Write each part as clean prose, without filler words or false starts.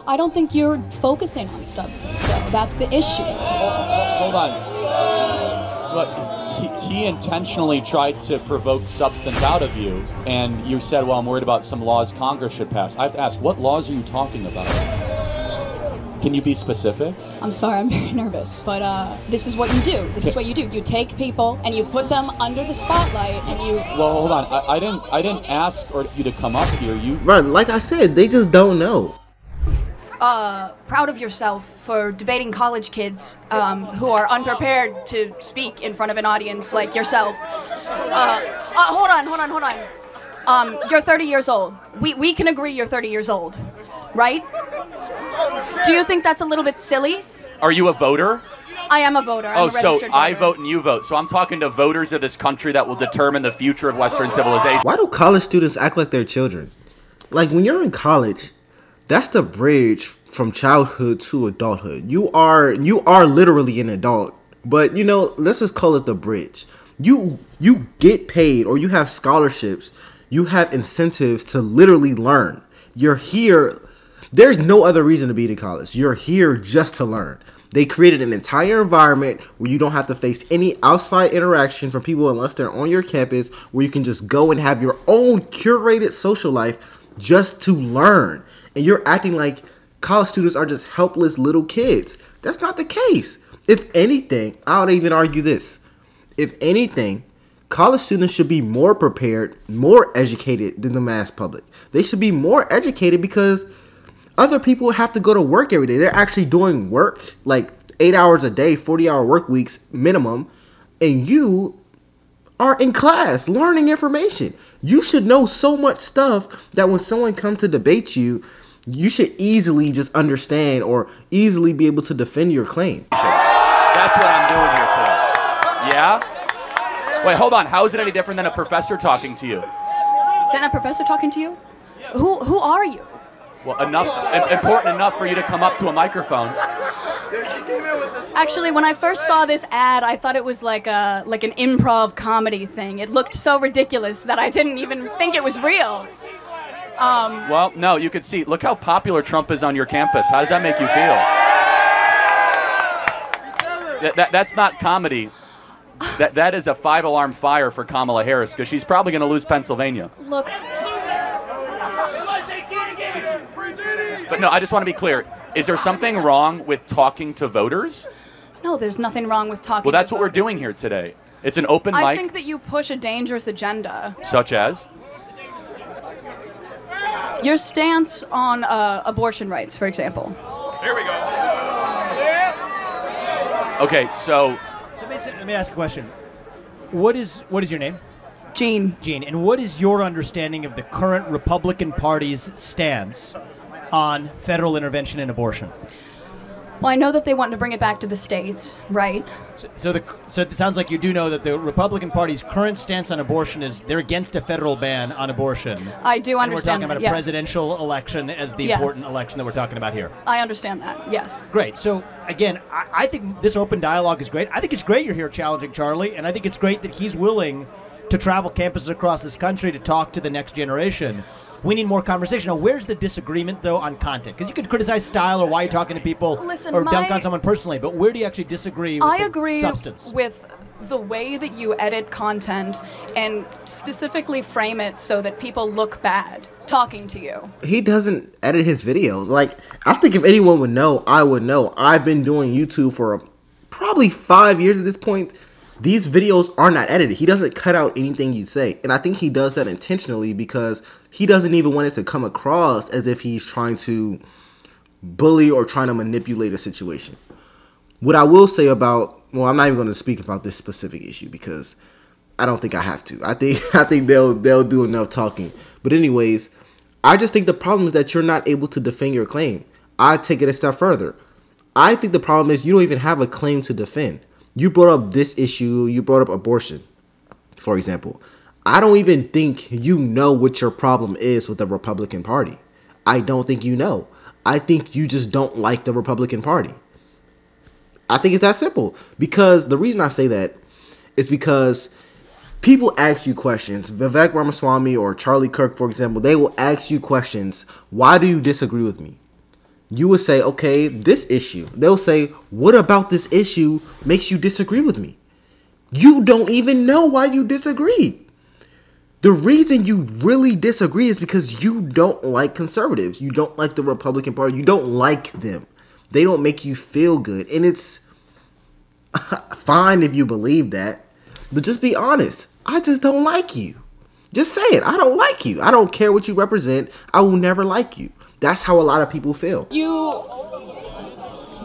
I don't think you're focusing on substance, though. That's the issue. Hold on. Look, he intentionally tried to provoke substance out of you, and you said, well, I'm worried about some laws Congress should pass. I have to ask, what laws are you talking about? Can you be specific? I'm sorry, I'm very nervous, but this is what you do. This is what you do. You take people and you put them under the spotlight, and you. Well, hold on. I didn't ask you to come up here. Right, like I said, they just don't know. Proud of yourself for debating college kids who are unprepared to speak in front of an audience like yourself. Hold on. You're 30 years old. We can agree you're 30 years old, right? Do you think that's a little bit silly? Are you a voter? I am a voter. I'm a registered voter. I vote and you vote. So I'm talking to voters of this country that will determine the future of Western civilization. Why do college students act like they're children? Like, when you're in college, that's the bridge from childhood to adulthood. You are literally an adult. But, you know, let's just call it the bridge. You get paid, or you have scholarships. You have incentives to literally learn. You're here. There's no other reason to be in college. You're here just to learn. They created an entire environment where you don't have to face any outside interaction from people unless they're on your campus, where you can just go and have your own curated social life just to learn. And you're acting like college students are just helpless little kids. That's not the case. If anything, I would even argue this. If anything, college students should be more prepared, more educated than the mass public. They should be more educated because other people have to go to work every day. They're actually doing work, like 8 hours a day, 40-hour work weeks minimum, and you are in class learning information. You should know so much stuff that when someone comes to debate you, you should easily just understand or easily be able to defend your claim. That's what I'm doing here today. Yeah? Wait, hold on. How is it any different than a professor talking to you? Than a professor talking to you? Who are you? Well, important enough for you to come up to a microphone. Actually, when I first saw this ad, I thought it was like an improv comedy thing. It looked so ridiculous that I didn't even think it was real. Well, no, you could see. Look how popular Trump is on your campus. How does that make you feel? That's not comedy. That is a 5-alarm fire for Kamala Harris, because she's probably going to lose Pennsylvania. Look. But no, I just want to be clear. Is there something wrong with talking to voters? No, there's nothing wrong with talking to voters. Well, that's what we're doing here today. It's an open mic. I think that you push a dangerous agenda. Such as? Your stance on abortion rights, for example. Here we go. Okay, so let me ask a question. What is your name? Jean. Jean, and what is your understanding of the current Republican Party's stance on federal intervention in abortion? Well, I know that they want to bring it back to the states, right? So it sounds like you do know that the Republican Party's current stance on abortion is they're against a federal ban on abortion. I do understand that, and we're talking about a presidential election as the important election that we're talking about here. I understand that, yes. Great. So, again, I think this open dialogue is great. I think it's great you're here challenging Charlie, and I think it's great that he's willing to travel campuses across this country to talk to the next generation. We need more conversation. Now, where's the disagreement, though, on content? Because you could criticize style or why you're talking to people or dunk on someone personally, but where do you actually disagree with substance? I agree with the way that you edit content and specifically frame it so that people look bad talking to you. He doesn't edit his videos. Like, I think if anyone would know, I would know. I've been doing YouTube for probably 5 years at this point. These videos are not edited. He doesn't cut out anything you say. And I think he does that intentionally because he doesn't even want it to come across as if he's trying to bully or trying to manipulate a situation. What I will say about, well, I'm not even going to speak about this specific issue because I don't think I have to. I think they'll do enough talking. But anyways, I just think the problem is that you're not able to defend your claim. I take it a step further. I think the problem is you don't even have a claim to defend. You brought up this issue. You brought up abortion, for example. I don't even think you know what your problem is with the Republican Party. I don't think you know. I think you just don't like the Republican Party. I think it's that simple. Because the reason I say that is because people ask you questions. Vivek Ramaswamy or Charlie Kirk, for example, they will ask you questions. Why do you disagree with me? You would say, okay, this issue. They'll say, what about this issue makes you disagree with me? You don't even know why you disagree. The reason you really disagree is because you don't like conservatives. You don't like the Republican Party. You don't like them. They don't make you feel good. And it's fine if you believe that. But just be honest. I just don't like you. Just say it. I don't like you. I don't care what you represent. I will never like you. That's how a lot of people feel.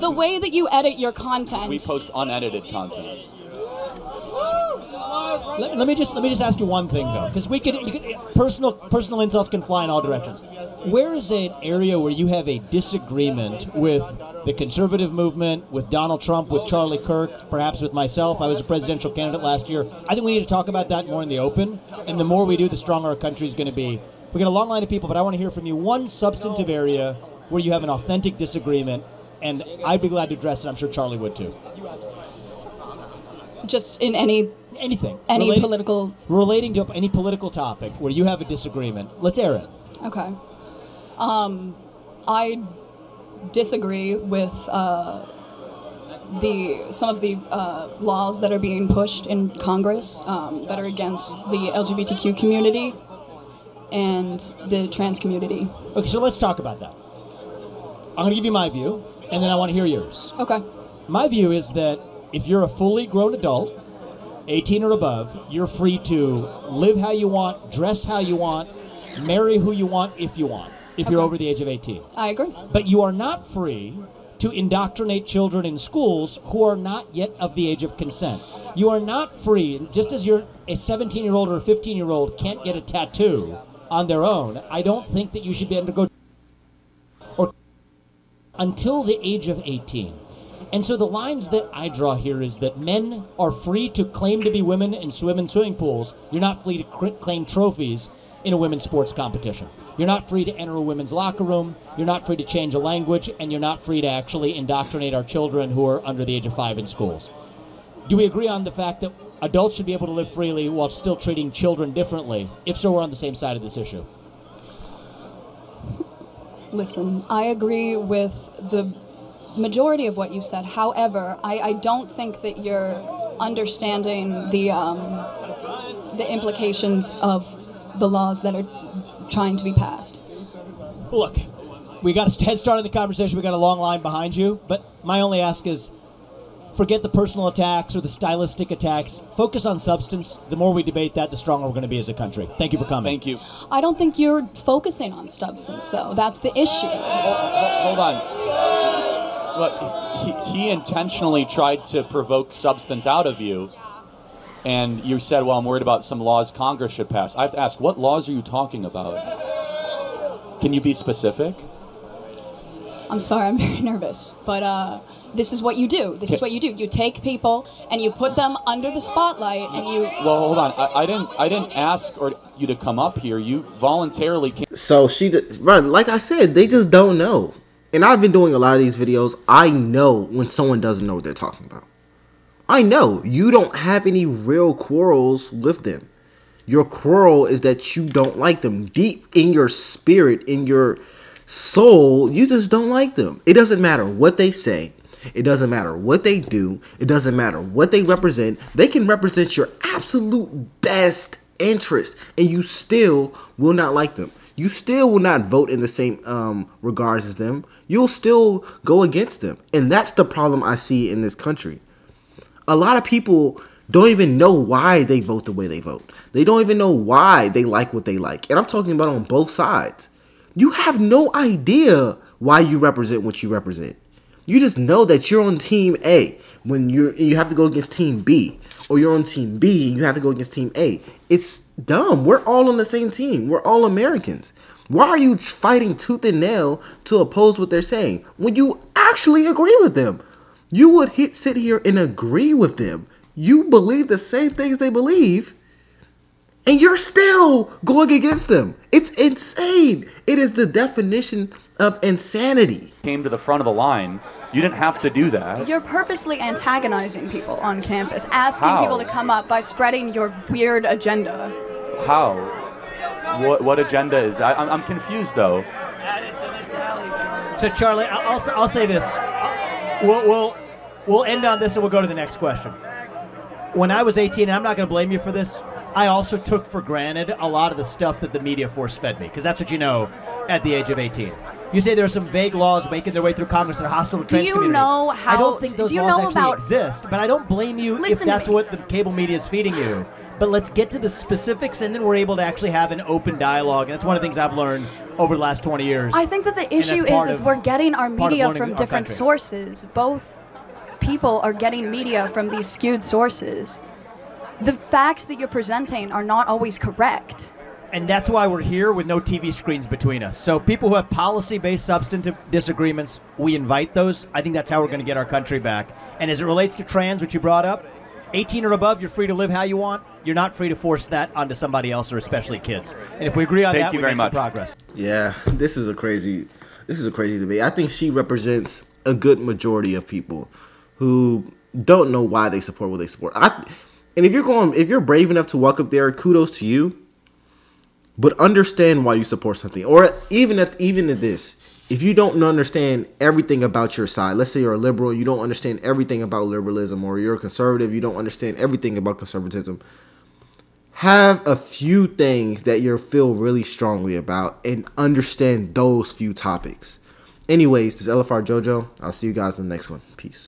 The way that you edit your content. We post unedited content. Let me just ask you one thing though, because personal insults can fly in all directions. Where is an area where you have a disagreement with the conservative movement, with Donald Trump, with Charlie Kirk, perhaps with myself? I was a presidential candidate last year. I think we need to talk about that more in the open, and the more we do, the stronger our country is going to be. We got a long line of people, but I want to hear from you one substantive area where you have an authentic disagreement, and I'd be glad to address it. I'm sure Charlie would too. Just in anything. Political... Relating to any political topic where you have a disagreement. Let's air it. Okay. I disagree with some of the laws that are being pushed in Congress that are against the LGBTQ community and the trans community. Okay, so let's talk about that. I'm going to give you my view, and then I want to hear yours. Okay. My view is that if you're a fully grown adult, 18 or above, you're free to live how you want, dress how you want, marry who you want if you want, if you're over the age of 18. I agree. But you are not free to indoctrinate children in schools who are not yet of the age of consent. You are not free, just as you're a 17-year-old or a 15-year-old can't get a tattoo on their own, I don't think that you should be able to go or until the age of 18. And so the lines that I draw here is that men are free to claim to be women and swim in swimming pools. You're not free to claim trophies in a women's sports competition. You're not free to enter a women's locker room. You're not free to change a language. And you're not free to actually indoctrinate our children who are under the age of 5 in schools. Do we agree on the fact that adults should be able to live freely while still treating children differently? If so, we're on the same side of this issue. Listen, I agree with the majority of what you said. However, I don't think that you're understanding the implications of the laws that are trying to be passed. Look, we got a head start in the conversation. We got a long line behind you. But my only ask is, forget the personal attacks or the stylistic attacks. Focus on substance. The more we debate that, the stronger we're going to be as a country. Thank you for coming. Thank you. I don't think you're focusing on substance, though. That's the issue. Hold on. Look, he intentionally tried to provoke substance out of you, and you said, well, I'm worried about some laws Congress should pass. I have to ask, what laws are you talking about? Can you be specific? I'm sorry, I'm very nervous, but this is what you do. This is what you do. You take people and you put them under the spotlight, and you. Well, hold on. I didn't ask you to come up here. You voluntarily came. So right, like I said, they just don't know. And I've been doing a lot of these videos. I know when someone doesn't know what they're talking about. I know you don't have any real quarrels with them. Your quarrel is that you don't like them. Deep in your spirit, in your soul, you just don't like them. It doesn't matter what they say. It doesn't matter what they do. It doesn't matter what they represent. They can represent your absolute best interest, and you still will not like them. You still will not vote in the same regards as them. You'll still go against them. And that's the problem I see in this country. A lot of people don't even know why they vote the way they vote. They don't even know why they like what they like. And I'm talking about on both sides. You have no idea why you represent what you represent. You just know that you're on team A when you have to go against team B. Or you're on team B and you have to go against team A. It's dumb. We're all on the same team. We're all Americans. Why are you fighting tooth and nail to oppose what they're saying when you actually agree with them? You would sit here and agree with them. You believe the same things they believe, and you're still going against them. It's insane. It is the definition of insanity. Came to the front of the line. You didn't have to do that. You're purposely antagonizing people on campus, asking people to come up by spreading your weird agenda. How? What agenda is that? I'm confused, though. So Charlie, I'll say this. We'll end on this and we'll go to the next question. When I was 18, and I'm not going to blame you for this, I also took for granted a lot of the stuff that the media force-fed me, because that's what you know at the age of 18. You say there are some vague laws making their way through Congress that are hostile to the trans community. Know how? I don't think those laws actually exist, but I don't blame you if that's what the cable media is feeding you. But let's get to the specifics, and then we're able to actually have an open dialogue. And that's one of the things I've learned over the last 20 years. I think that the issue is we're getting our media from different sources. Both people are getting media from these skewed sources. The facts that you're presenting are not always correct. And that's why we're here with no TV screens between us. So people who have policy-based substantive disagreements, we invite those. I think that's how we're going to get our country back. And as it relates to trans, which you brought up, 18 or above, you're free to live how you want. You're not free to force that onto somebody else, or especially kids. And if we agree on that, we make some progress. Yeah, this is a crazy debate. I think she represents a good majority of people who don't know why they support what they support. And if you're brave enough to walk up there, kudos to you. But understand why you support something. Or even at this, if you don't understand everything about your side, let's say you're a liberal, you don't understand everything about liberalism, or you're a conservative, you don't understand everything about conservatism, have a few things that you feel really strongly about and understand those few topics. Anyways, this is LFR Jojo. I'll see you guys in the next one. Peace.